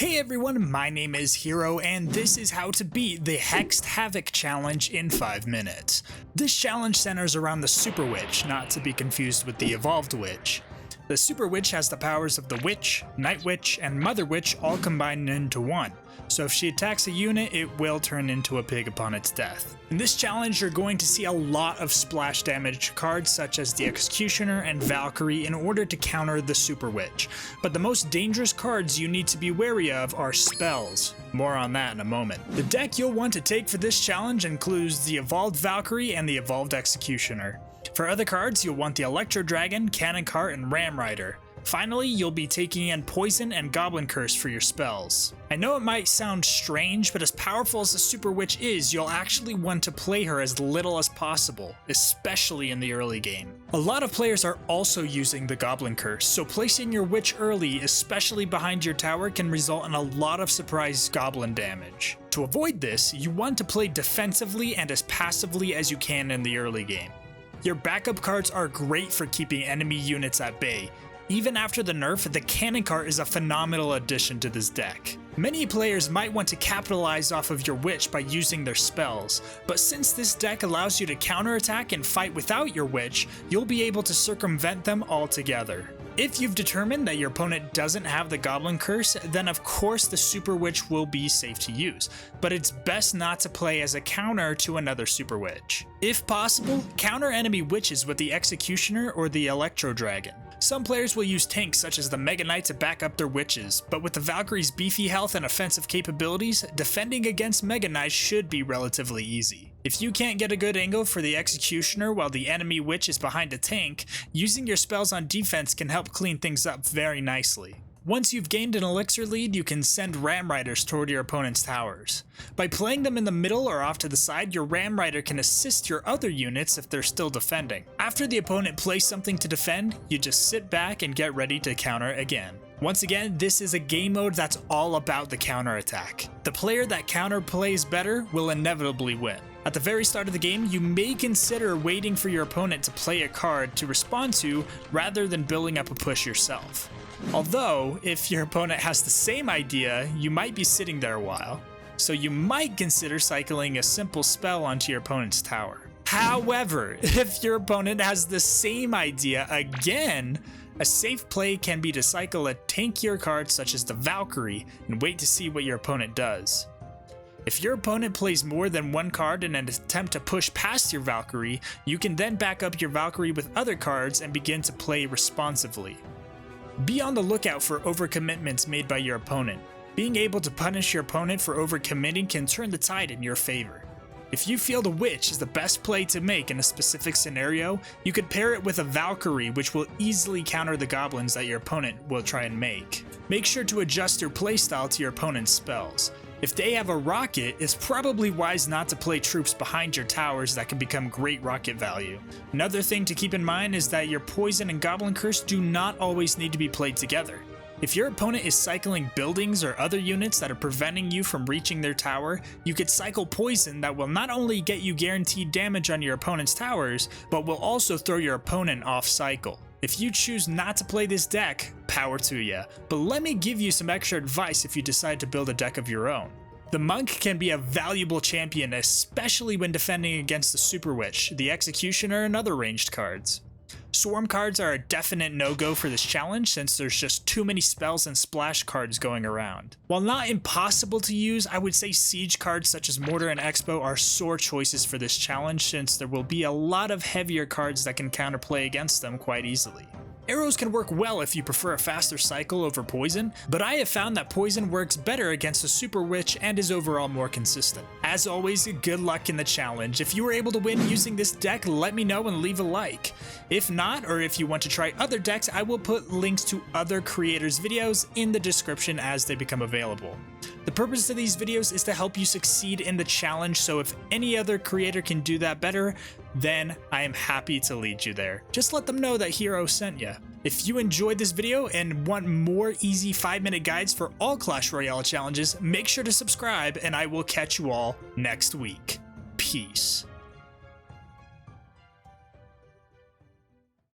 Hey everyone, my name is Hero and this is how to beat the HEXED HAVOC challenge in 5 minutes. This challenge centers around the Super Witch, not to be confused with the Evolved Witch. The Super Witch has the powers of the Witch, Night Witch, and Mother Witch all combined into one, so if she attacks a unit, it will turn into a pig upon its death. In this challenge, you're going to see a lot of splash damage cards such as the Executioner and Valkyrie in order to counter the Super Witch, but the most dangerous cards you need to be wary of are spells. More on that in a moment. The deck you'll want to take for this challenge includes the Evolved Valkyrie and the Evolved Executioner. For other cards, you'll want the Electro Dragon, Cannon Cart, and Ram Rider. Finally, you'll be taking in Poison and Goblin Curse for your spells. I know it might sound strange, but as powerful as the Super Witch is, you'll actually want to play her as little as possible, especially in the early game. A lot of players are also using the Goblin Curse, so placing your Witch early, especially behind your tower, can result in a lot of surprise Goblin damage. To avoid this, you want to play defensively and as passively as you can in the early game. Your backup cards are great for keeping enemy units at bay. Even after the nerf, the Cannon Cart is a phenomenal addition to this deck. Many players might want to capitalize off of your Witch by using their spells, but since this deck allows you to counterattack and fight without your Witch, you'll be able to circumvent them altogether. If you've determined that your opponent doesn't have the Goblin Curse, then of course the Super Witch will be safe to use, but it's best not to play as a counter to another Super Witch. If possible, counter enemy witches with the Executioner or the Electro Dragon. Some players will use tanks such as the Mega Knight to back up their witches, but with the Valkyrie's beefy health and offensive capabilities, defending against Mega Knight should be relatively easy. If you can't get a good angle for the Executioner while the enemy witch is behind a tank, using your spells on defense can help clean things up very nicely. Once you've gained an elixir lead, you can send Ram Riders toward your opponent's towers. By playing them in the middle or off to the side, your Ram Rider can assist your other units if they're still defending. After the opponent plays something to defend, you just sit back and get ready to counter again. Once again, this is a game mode that's all about the counterattack. The player that counter plays better will inevitably win. At the very start of the game, you may consider waiting for your opponent to play a card to respond to rather than building up a push yourself. Although, if your opponent has the same idea, you might be sitting there a while, so you might consider cycling a simple spell onto your opponent's tower. However, if your opponent has the same idea again, a safe play can be to cycle a tankier card such as the Valkyrie and wait to see what your opponent does. If your opponent plays more than one card in an attempt to push past your Valkyrie, you can then back up your Valkyrie with other cards and begin to play responsively. Be on the lookout for overcommitments made by your opponent. Being able to punish your opponent for overcommitting can turn the tide in your favor. If you feel the Witch is the best play to make in a specific scenario, you could pair it with a Valkyrie, which will easily counter the goblins that your opponent will try and make. Make sure to adjust your playstyle to your opponent's spells. If they have a rocket, it's probably wise not to play troops behind your towers that can become great rocket value. Another thing to keep in mind is that your Poison and Goblin Curse do not always need to be played together. If your opponent is cycling buildings or other units that are preventing you from reaching their tower, you could cycle Poison that will not only get you guaranteed damage on your opponent's towers, but will also throw your opponent off cycle. If you choose not to play this deck, power to ya, but let me give you some extra advice if you decide to build a deck of your own. The Monk can be a valuable champion, especially when defending against the Super Witch, the Executioner, and other ranged cards. Swarm cards are a definite no-go for this challenge since there's just too many spells and splash cards going around. While not impossible to use, I would say siege cards such as Mortar and Expo are sore choices for this challenge since there will be a lot of heavier cards that can counterplay against them quite easily. Arrows can work well if you prefer a faster cycle over Poison, but I have found that Poison works better against the Super Witch and is overall more consistent. As always, good luck in the challenge. If you were able to win using this deck, let me know and leave a like. If not, or if you want to try other decks, I will put links to other creators' videos in the description as they become available. The purpose of these videos is to help you succeed in the challenge, so if any other creator can do that better, then I am happy to lead you there. Just let them know that Hero sent ya. If you enjoyed this video and want more easy 5-minute guides for all Clash Royale challenges, make sure to subscribe and I will catch you all next week. Peace.